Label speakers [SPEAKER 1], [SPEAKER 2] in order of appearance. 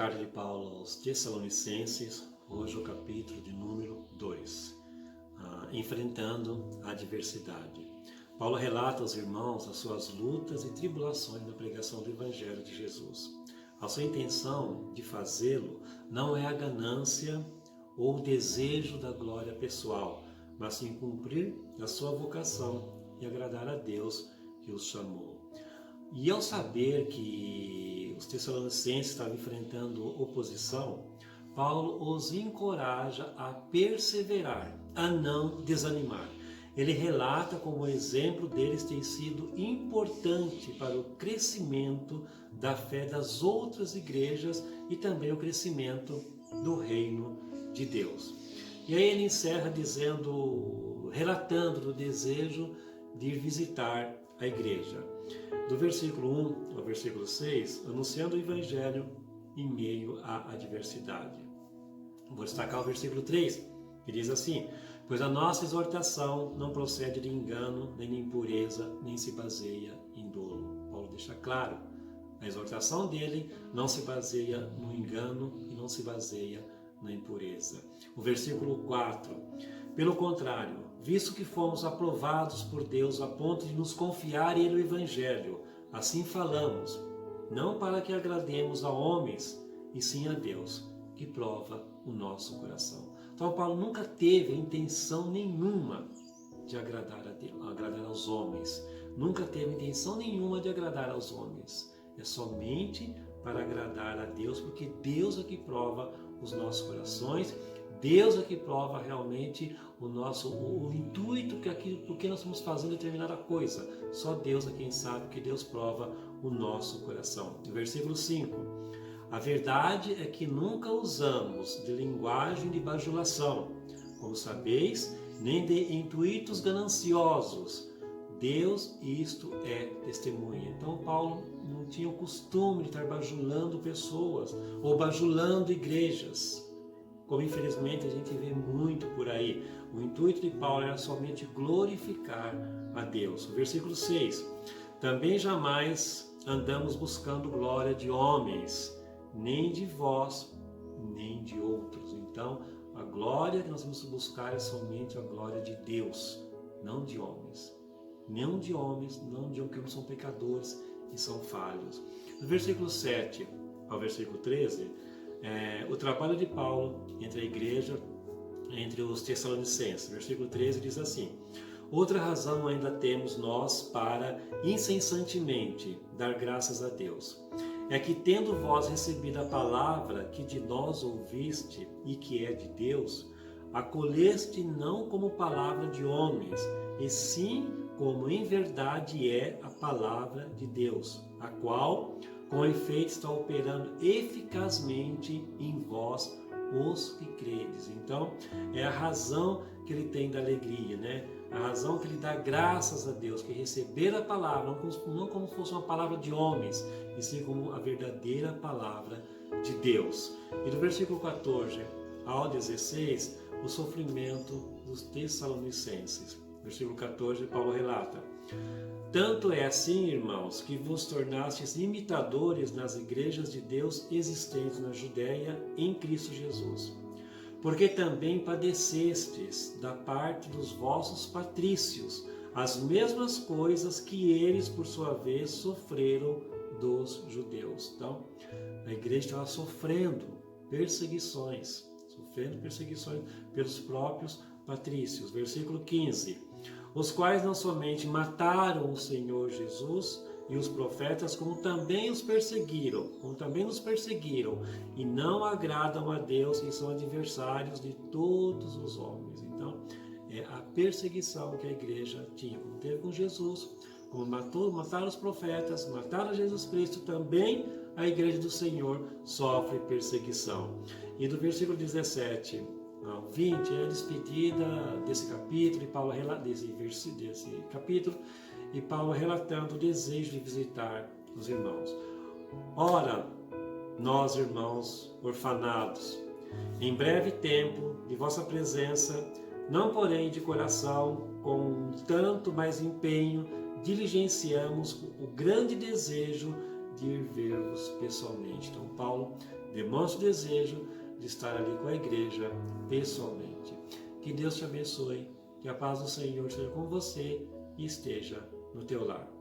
[SPEAKER 1] Carta de Paulo aos Tessalonicenses, hoje o capítulo de número 2, enfrentando a adversidade. Paulo relata aos irmãos as suas lutas e tribulações na pregação do Evangelho de Jesus. A sua intenção de fazê-lo não é a ganância ou o desejo da glória pessoal, mas sim cumprir a sua vocação e agradar a Deus que os chamou. E ao saber que os Tessalonicenses estavam enfrentando oposição, Paulo os encoraja a perseverar, a não desanimar. Ele relata como o exemplo deles tem sido importante para o crescimento da fé das outras igrejas e também o crescimento do reino de Deus. E aí ele encerra relatando o desejo de ir visitar a igreja. Do versículo 1 ao versículo 6, anunciando o Evangelho em meio à adversidade. Vou destacar o versículo 3, que diz assim: pois a nossa exortação não procede de engano, nem de impureza, nem se baseia em dolo. Paulo deixa claro, a exortação dele não se baseia no engano e não se baseia na impureza. O versículo 4, pelo contrário, visto que fomos aprovados por Deus a ponto de nos confiar Ele o Evangelho, assim falamos, não para que agrademos a homens, e sim a Deus, que prova o nosso coração. Então Paulo nunca teve a intenção nenhuma de agradar a Deus, agradar aos homens. Nunca teve intenção nenhuma de agradar aos homens. É somente para agradar a Deus, porque Deus é que prova os nossos corações. Deus é que prova realmente o intuito que nós estamos fazendo determinada coisa. Só Deus é quem sabe, que Deus prova o nosso coração. No versículo 5, a verdade é que nunca usamos de linguagem de bajulação, como sabeis, nem de intuitos gananciosos. Deus, isto é testemunha. Então Paulo não tinha o costume de estar bajulando pessoas ou bajulando igrejas, como infelizmente a gente vê muito por aí. O intuito de Paulo era somente glorificar a Deus. O versículo 6, também jamais andamos buscando glória de homens, nem de vós, nem de outros. Então, a glória que nós vamos buscar é somente a glória de Deus, não de homens. Não de homens, não de que são pecadores e são falhos. No versículo 7 ao versículo 13, o trabalho de Paulo entre a igreja, entre os Tessalonicenses. Versículo 13 diz assim: outra razão ainda temos nós para incessantemente dar graças a Deus, é que tendo vós recebido a palavra que de nós ouviste e que é de Deus, acolheste não como palavra de homens, e sim como em verdade é a palavra de Deus, a qual com efeito está operando eficazmente em vós os que credes. Então, é a razão que ele tem da alegria, né? A razão que ele dá graças a Deus, que receber a palavra, não como fosse uma palavra de homens, e sim como a verdadeira palavra de Deus. E do versículo 14 ao 16, o sofrimento dos Tessalonicenses. Versículo 14, Paulo relata: tanto é assim, irmãos, que vos tornastes imitadores nas igrejas de Deus existentes na Judéia em Cristo Jesus. Porque também padecestes da parte dos vossos patrícios as mesmas coisas que eles, por sua vez, sofreram dos judeus. Então, a igreja estava sofrendo perseguições pelos próprios patrícios. Versículo 15. Os quais não somente mataram o Senhor Jesus e os profetas, como também nos perseguiram, e não agradam a Deus e são adversários de todos os homens. Então, é a perseguição que a igreja tinha, como teve com Jesus, como mataram os profetas, mataram Jesus Cristo, também a igreja do Senhor sofre perseguição. E do versículo 17 ao 20 é a despedida desse capítulo, desse capítulo, e Paulo relatando o desejo de visitar os irmãos. Ora, nós, irmãos orfanados, em breve tempo de vossa presença, não porém de coração, com tanto mais empenho, diligenciamos o grande desejo de ir ver-vos pessoalmente. Então, Paulo demonstre o desejo de estar ali com a igreja pessoalmente. Que Deus te abençoe, que a paz do Senhor seja com você e esteja no teu lar.